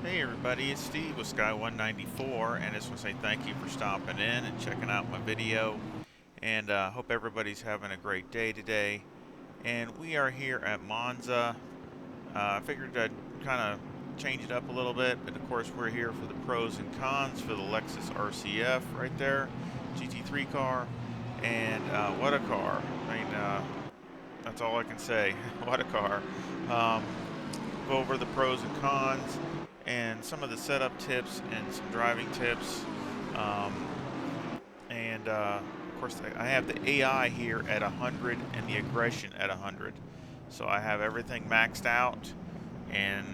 Hey everybody, it's Steve with Sky 194, and I just want to say thank you for stopping in and checking out my video, and hope everybody's having a great day today. And we are here at Monza. I figured I'd kind of change it up a little bit, but of course we're here for the pros and cons for the Lexus RC F right there, GT3 car, and what a car. I mean, that's all I can say. What a car. Um, Go over the pros and cons and some of the setup tips and some driving tips. Of course, I have the AI here at 100 and the aggression at 100. So I have everything maxed out, and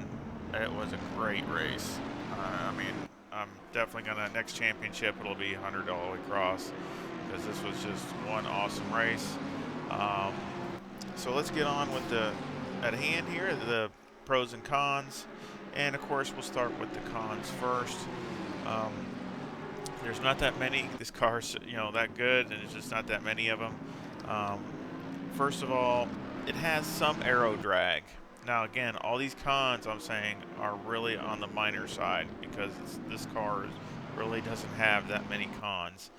it was a great race. I mean, I'm definitely going to, next championship, it'll be 100 all the way across, because this was just one awesome race. So let's get on with the, at hand here, the pros and cons. And of course we'll start with the cons first. There's not that many. This car's that good, and there's just not that many of them. First of all, it has some aero drag. Now again, all these cons I'm saying are really on the minor side, because this car really doesn't have that many cons.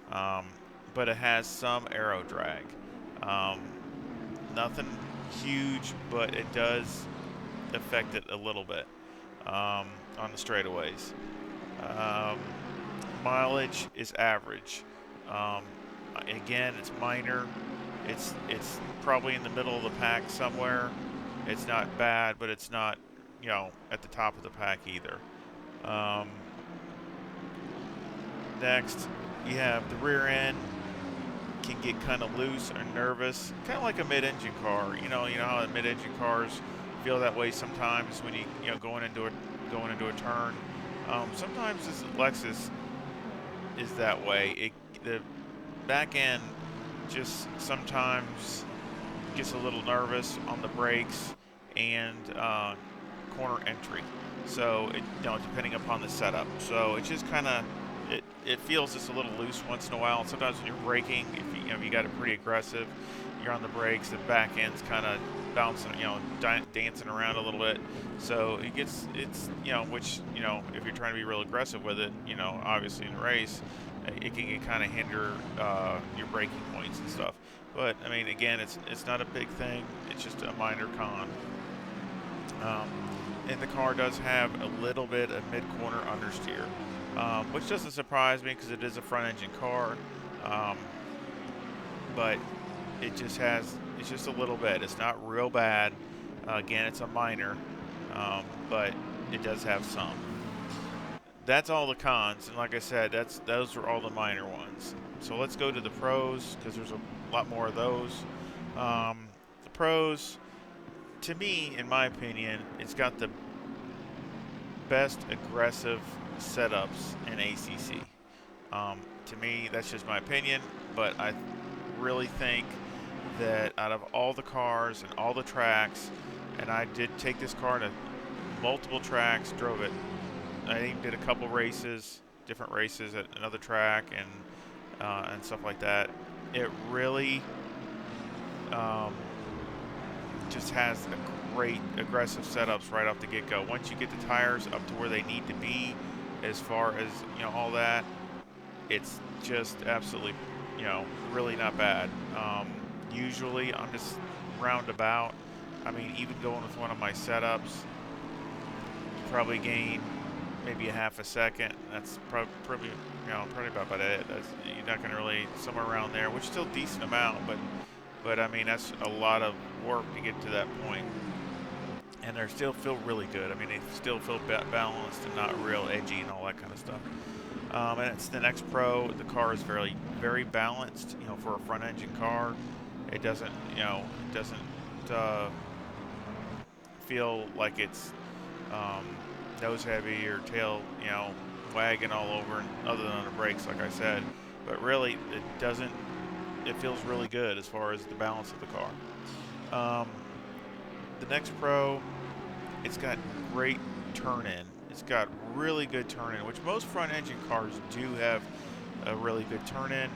But it has some aero drag. Nothing huge, but it does affect it a little bit on the straightaways. Mileage is average. Again, it's minor. It's probably in the middle of the pack somewhere. It's not bad, but it's not at the top of the pack either. Next, you have the rear end can get kind of loose or nervous, kind of like a mid-engine car. You know how the mid-engine cars feel that way sometimes when going into a turn. Sometimes this Lexus is that way. The back end just sometimes gets a little nervous on the brakes and corner entry. So depending upon the setup. So it just kind of it feels just a little loose once in a while. And sometimes when you're braking, if you got it pretty aggressive, you're on the brakes, the back end's kind of bouncing, dancing around a little bit. So it's which if you're trying to be real aggressive with it, obviously in a race, it can kind of hinder your braking points and stuff. But I mean, again, it's not a big thing. It's just a minor con. And the car does have a little bit of mid-corner understeer, which doesn't surprise me because it is a front-engine car. But it's just a little bit. It's not real bad. Again, it's a minor, but it does have some. That's all the cons, and like I said, those are all the minor ones. So let's go to the pros, because there's a lot more of those. The pros, to me, in my opinion, it's got the best aggressive setups in ACC. To me, that's just my opinion, but I really think that out of all the cars and all the tracks, and I did take this car to multiple tracks, drove it. I even did a couple races, different races at another track and stuff like that. It really just has a great aggressive setups right off the get-go. Once you get the tires up to where they need to be, as far as all that, it's just absolutely really not bad. Usually I'm just roundabout. I mean, even going with one of my setups, probably gain maybe a half a second. That's probably about it. You're not going to really, somewhere around there, which is still a decent amount, but I mean, that's a lot of work to get to that point. And they still feel really good. I mean, they still feel balanced and not real edgy and all that kind of stuff. And it's the next pro. The car is very, very balanced. For a front-engine car, it doesn't, feel like it's nose heavy or tail, wagging all over, other than on the brakes, like I said. But really, it doesn't. It feels really good as far as the balance of the car. The next pro, it's got great turn-in. It's got really good turn-in, which most front-engine cars do have a really good turn-in,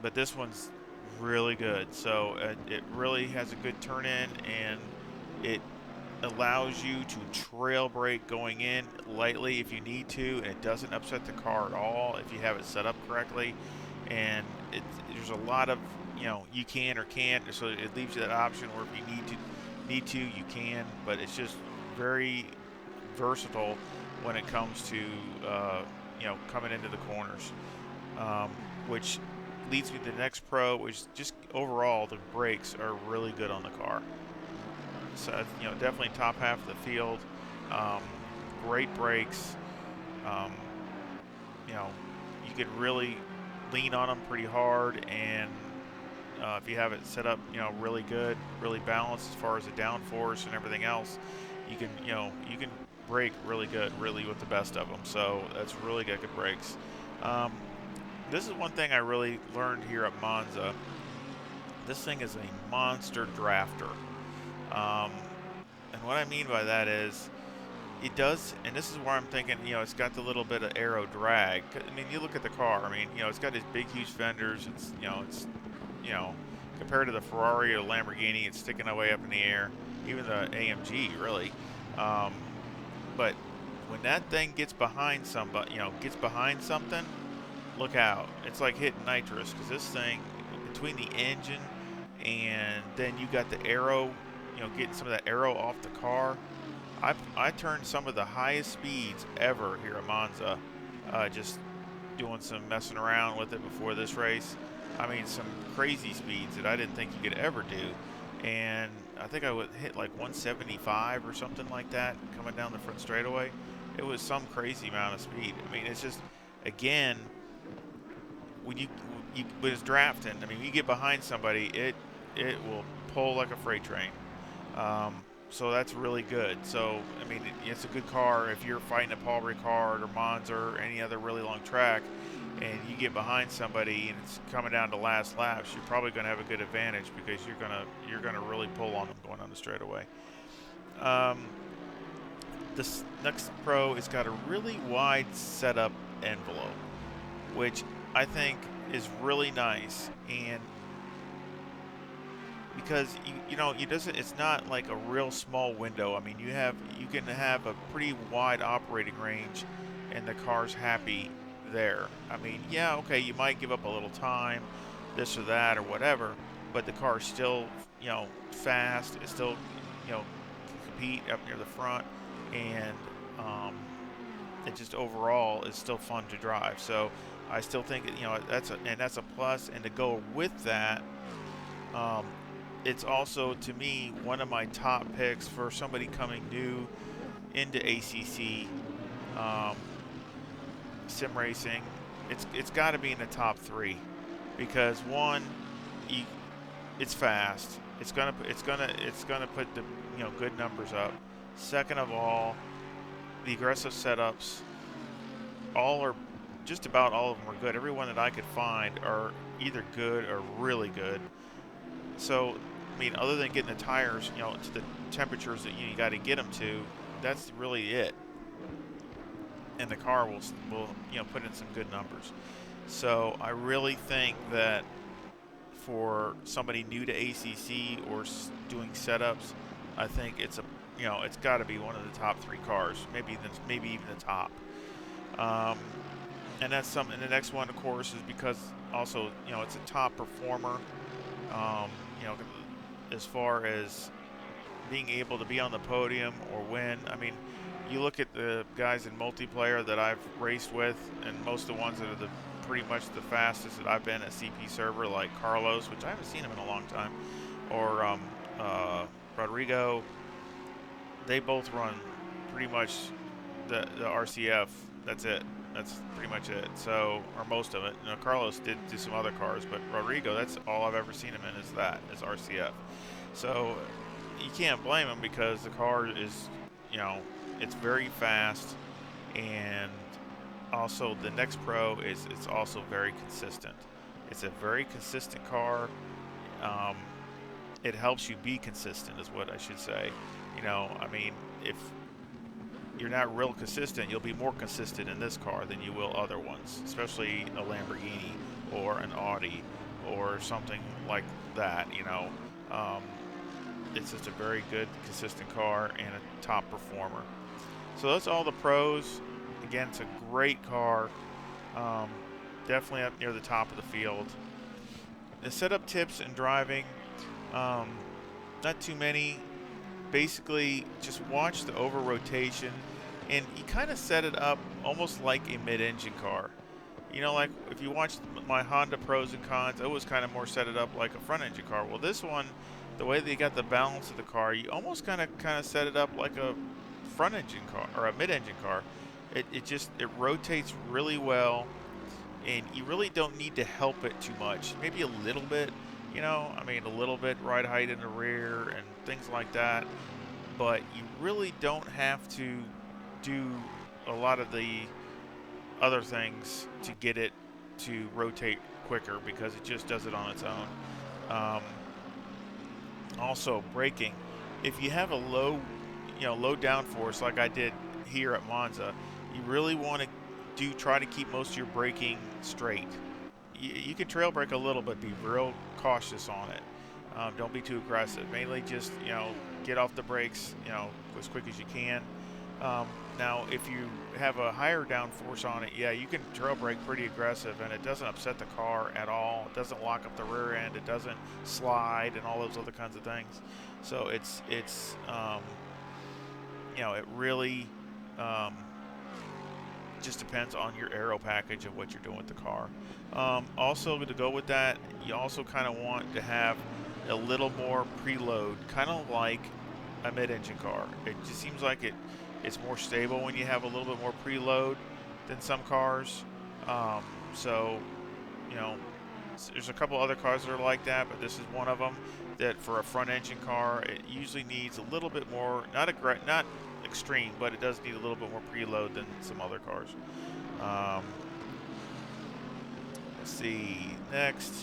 but this one's really good. So it really has a good turn-in, and it allows you to trail brake going in lightly if you need to, and it doesn't upset the car at all if you have it set up correctly. And there's a lot of, you can or can't, so it leaves you that option where if you need to you can, but it's just very versatile when it comes to coming into the corners, which leads me to the next pro, which just overall the brakes are really good on the car. So definitely top half of the field, great brakes. Um, you can really lean on them pretty hard, and if you have it set up, really good, really balanced as far as the downforce and everything else, you can brake really good, really with the best of them. So that's really good brakes. This is one thing I really learned here at Monza. This thing is a monster drafter. And what I mean by that is, it does, and this is where I'm thinking, it's got the little bit of aero drag. I mean, you look at the car. I mean, it's got these big, huge fenders. It's, compared to the Ferrari or the Lamborghini, it's sticking way up in the air. Even the AMG, really. But when that thing gets behind somebody, gets behind something, look out. It's like hitting nitrous, because this thing, between the engine and then you got the aero, getting some of that aero off the car. I turned some of the highest speeds ever here at Monza, just doing some messing around with it before this race. I mean, some crazy speeds that I didn't think you could ever do. And I think I would hit like 175 or something like that coming down the front straightaway. It was some crazy amount of speed. I mean, it's just, again, when it's drafting, I mean, you get behind somebody, it will pull like a freight train. So that's really good. So, I mean, it's a good car if you're fighting a Paul Ricard or Monza or any other really long track, and you get behind somebody and it's coming down to last laps, you're probably going to have a good advantage, because you're gonna really pull on them going on the straightaway. This next pro has got a really wide setup envelope, which I think is really nice, and because it's not like a real small window. I mean, you can have a pretty wide operating range, and the car's happy there. I mean, yeah, okay, you might give up a little time, this or that or whatever, but the car's still fast. It's still can compete up near the front, and it just overall is still fun to drive. So I still think that's a plus. And to go with that, it's also, to me, one of my top picks for somebody coming new into ACC sim racing. It's got to be in the top 3, because one, it's fast. It's gonna put the good numbers up. Second of all, the aggressive setups, just about all of them are good. Every one that I could find are either good or really good. So, I mean, other than getting the tires, to the temperatures that you got to get them to, that's really it. And the car will put in some good numbers. So I really think that for somebody new to ACC or doing setups, I think it's got to be one of the top 3 cars, maybe even the top. And that's something. And the next one, of course, is because also it's a top performer. As far as being able to be on the podium or win. I mean, you look at the guys in multiplayer that I've raced with, and most of the ones that are pretty much the fastest that I've been at CP server, like Carlos, which I haven't seen him in a long time, or Rodrigo. They both run pretty much the RCF. That's it. That's pretty much it. So, or most of it. Carlos did do some other cars, but Rodrigo, that's all I've ever seen him in, is RCF. So you can't blame him, because the car is, it's very fast, and also the next pro it's also very consistent. It's a very consistent car. It helps you be consistent, is what I should say. I mean, if you're not real consistent, you'll be more consistent in this car than you will other ones, especially a Lamborghini or an Audi or something like that. it's just a very good, consistent car and a top performer. So that's all the pros. Again, it's a great car. Definitely up near the top of the field. The setup tips and driving, not too many. Basically, just watch the over rotation, and you kind of set it up almost like a mid-engine car. You know, like if you watch my Honda pros and cons, I always kind of more set it up like a front-engine car. Well, this one, the way they got the balance of the car, you almost kind of set it up like a front-engine car or a mid-engine car. It rotates really well, and you really don't need to help it too much. Maybe a little bit, you know, I mean a little bit ride height in the rear and things like that, but you really don't have to do a lot of the other things to get it to rotate quicker, because it just does it on its own. Also, braking. If you have a low downforce like I did here at Monza, you really want to try to keep most of your braking straight. You can trail brake a little, but be real cautious on it. Don't be too aggressive. Mainly just, get off the brakes, as quick as you can. Now, if you have a higher downforce on it, yeah, you can trail brake pretty aggressive, and it doesn't upset the car at all. It doesn't lock up the rear end. It doesn't slide and all those other kinds of things. So it really just depends on your aero package of what you're doing with the car. Also, to go with that, you also kind of want to have a little more preload, kind of like a mid-engine car. It just seems like it's more stable when you have a little bit more preload than some cars. There's a couple other cars that are like that, but this is one of them that for a front-engine car, it usually needs a little bit more, not extreme, but it does need a little bit more preload than some other cars. Let's see, next.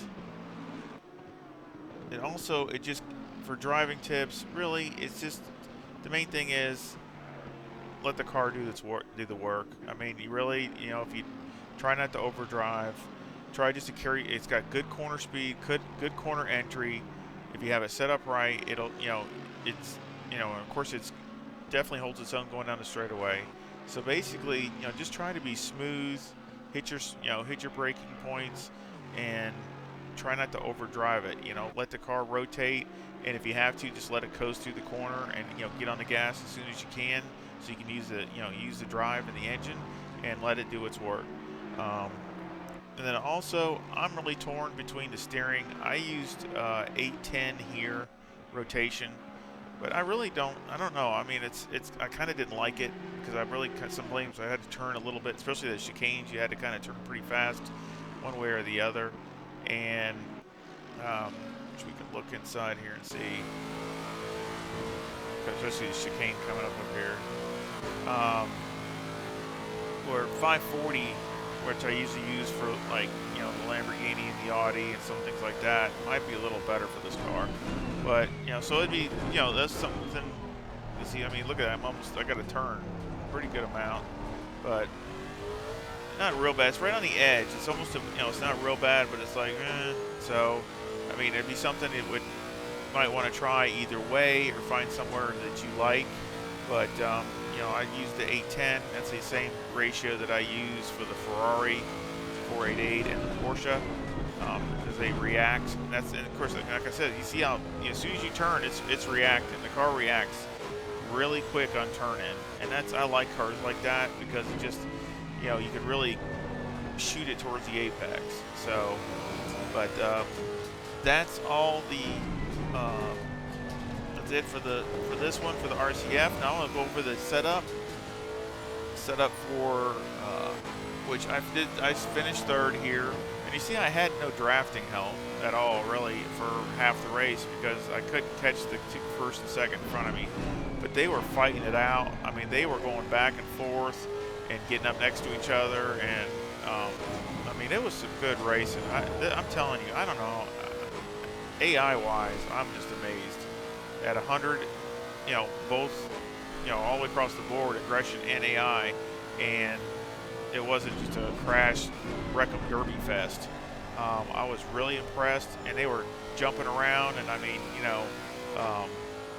It just, for driving tips, really, it's just, the main thing is let the car do the work. I mean, you really, if you try not to overdrive, try just to carry, it's got good corner speed, good corner entry. If you have it set up right, it'll, of course it's definitely holds its own going down the straightaway. So basically, just try to be smooth, hit your braking points, and try not to overdrive it. Let the car rotate, and if you have to, just let it coast through the corner, and get on the gas as soon as you can, so you can use the drive and the engine and let it do its work. And then also, I'm really torn between the steering. I used 810 here rotation, but I really don't know. I mean, I kind of didn't like it, because I really sometimes I had to turn a little bit, especially the chicanes. You had to kind of turn pretty fast one way or the other. And which we can look inside here and see, especially the chicane coming up here. Or 540, which I usually use for the Lamborghini and the Audi and some things like that, might be a little better for this car. But so it'd be that's something to see. I mean, look at that. I got to turn a pretty good amount, but not real bad. It's right on the edge. It's almost it's not real bad, but it's like So I mean, it'd be something might want to try either way, or find somewhere that you like. But I used the 810. That's the same ratio that I use for the Ferrari 488 and the Porsche, because they react. And of course, like I said, you see how as soon as you turn, it's reacting. The car reacts really quick on turn in, and I like cars like that, because it just you could really shoot it towards the apex. So, but that's all that's it for this one for the RCF. Now I want to go over the setup for which I finished third here, and you see I had no drafting help at all really for half the race, because I couldn't catch the first and second in front of me, but they were fighting it out. I mean, they were going back and forth and getting up next to each other, and I mean, it was some good racing. I'm telling you, I don't know, AI-wise, I'm just amazed. At 100, both, all the way across the board, aggression and AI, and it wasn't just a crash, wreck 'em derby fest. I was really impressed, and they were jumping around, and I mean,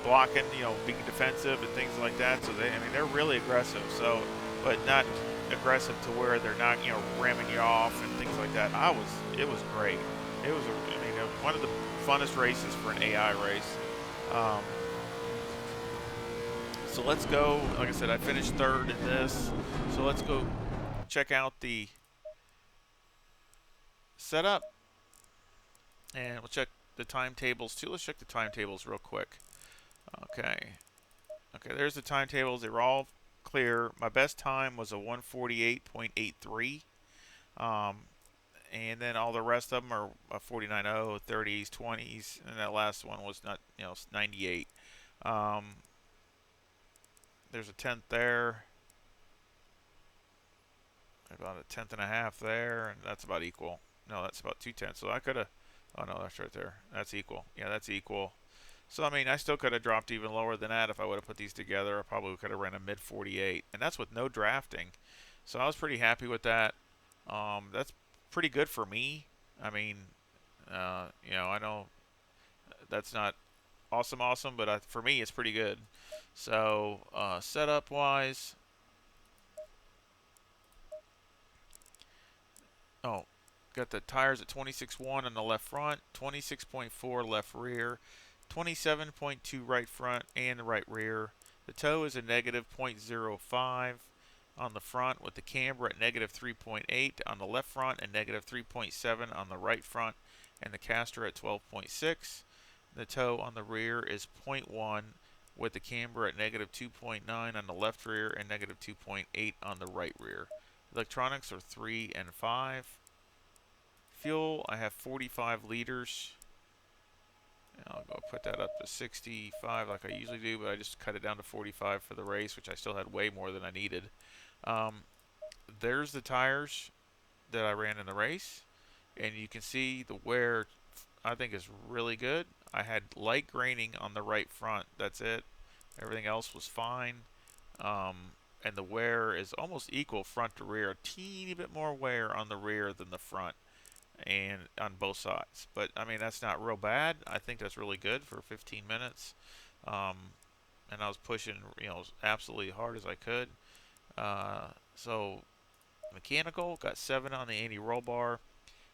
blocking, being defensive and things like that. So I mean, they're really aggressive. So, but not aggressive to where they're not, ramming you off and things like that. It was great. It was, one of the funnest races for an AI race. Um, so let's go. Like I said, I finished third in this. So let's go check out the setup, and we'll check the timetables too. Let's check the timetables real quick. Okay. Okay, there's the timetables. They were all clear. My best time was a 148.83. Um, and then all the rest of them are a 49.0, 30s, 20s, and that last one was not, 98. Um, there's a tenth there, about a tenth and a half there, and that's about equal. No, that's about 2/10. So I could have. Oh no, that's right there. That's equal. Yeah, that's equal. So I mean, I still could have dropped even lower than that if I would have put these together. I probably could have ran a mid 48, and that's with no drafting. So I was pretty happy with that. That's pretty good for me. I mean, I know that's not awesome, but for me, it's pretty good. So setup wise, oh, got the tires at 26.1 on the left front, 26.4 left rear, 27.2 right front and the right rear. The toe is a negative 0.05 on the front, with the camber at negative 3.8 on the left front and negative 3.7 on the right front, and the caster at 12.6. The toe on the rear is 0.1 with the camber at negative 2.9 on the left rear and negative 2.8 on the right rear. Electronics are 3 and 5. Fuel, I have 45 liters. I'll go put that up to 65 like I usually do, but I just cut it down to 45 for the race, which I still had way more than I needed. There's the tires that I ran in the race, and you can see the wear I think is really good. I had light graining on the right front. That's it. Everything else was fine. And the wear is almost equal front to rear. A teeny bit more wear on the rear than the front, and on both sides. But I mean, that's not real bad. I think that's really good for 15 minutes. And I was pushing, absolutely hard as I could. So mechanical, got 7 on the anti-roll bar,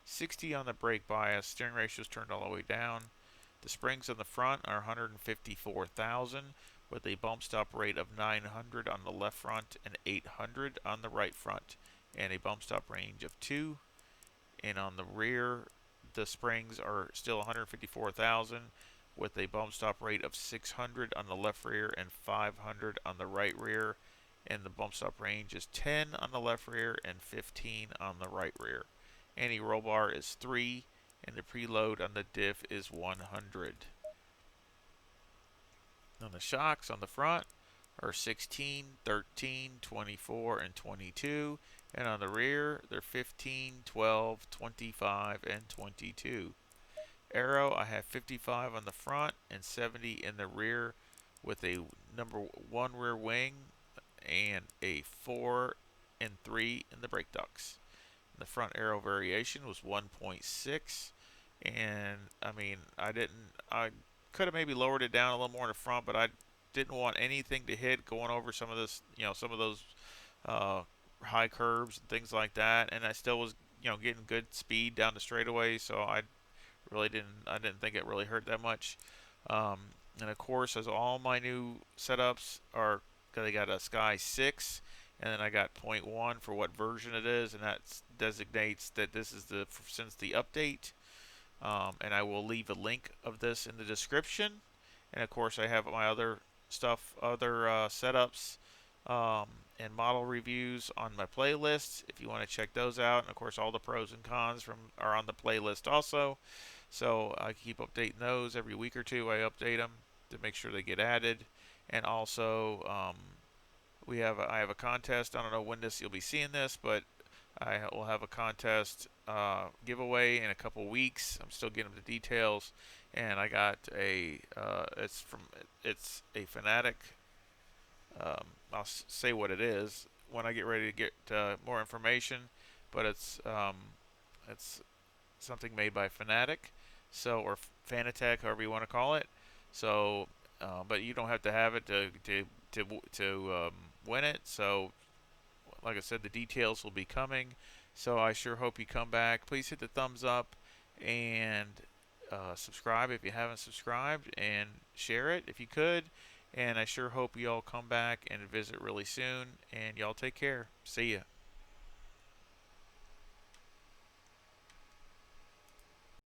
60 on the brake bias. Steering ratio's turned all the way down. The springs on the front are 154,000 with a bump stop rate of 900 on the left front and 800 on the right front, and a bump stop range of 2. And on the rear, the springs are still 154,000 with a bump stop rate of 600 on the left rear and 500 on the right rear, and the bump stop range is 10 on the left rear and 15 on the right rear. Anti-roll bar is 3, and the preload on the diff is 100. On the shocks on the front are 16, 13, 24, and 22, and on the rear they're 15, 12, 25, and 22. Aero, I have 55 on the front and 70 in the rear, with a number 1 rear wing and a 4 and 3 in the brake ducts. The front aero variation was 1.6, and I mean, I could have maybe lowered it down a little more in the front, but I didn't want anything to hit going over some of this, some of those high curbs and things like that, and I still was, getting good speed down the straightaway, so I didn't think it really hurt that much. And of course, as all my new setups are, they got a Sky 6, and then I got 0.1 for what version it is, and that designates that this is since the update. And I will leave a link of this in the description. And of course, I have my other stuff, other setups, and model reviews on my playlists if you want to check those out. And of course, all the pros and cons are on the playlist also. So I keep updating those every week or two. I update them to make sure they get added. And also, I have a contest. I don't know when you'll be seeing this, but I will have a contest giveaway in a couple weeks. I'm still getting the details, and I got it's a Fanatic. I'll say what it is when I get ready to get more information, but it's something made by Fanatic, or Fanatec, however you want to call it. So but you don't have to have it to win it. So, like I said, the details will be coming. So I sure hope you come back. Please hit the thumbs up and subscribe if you haven't subscribed, and share it if you could. And I sure hope you all come back and visit really soon. And y'all take care. See ya.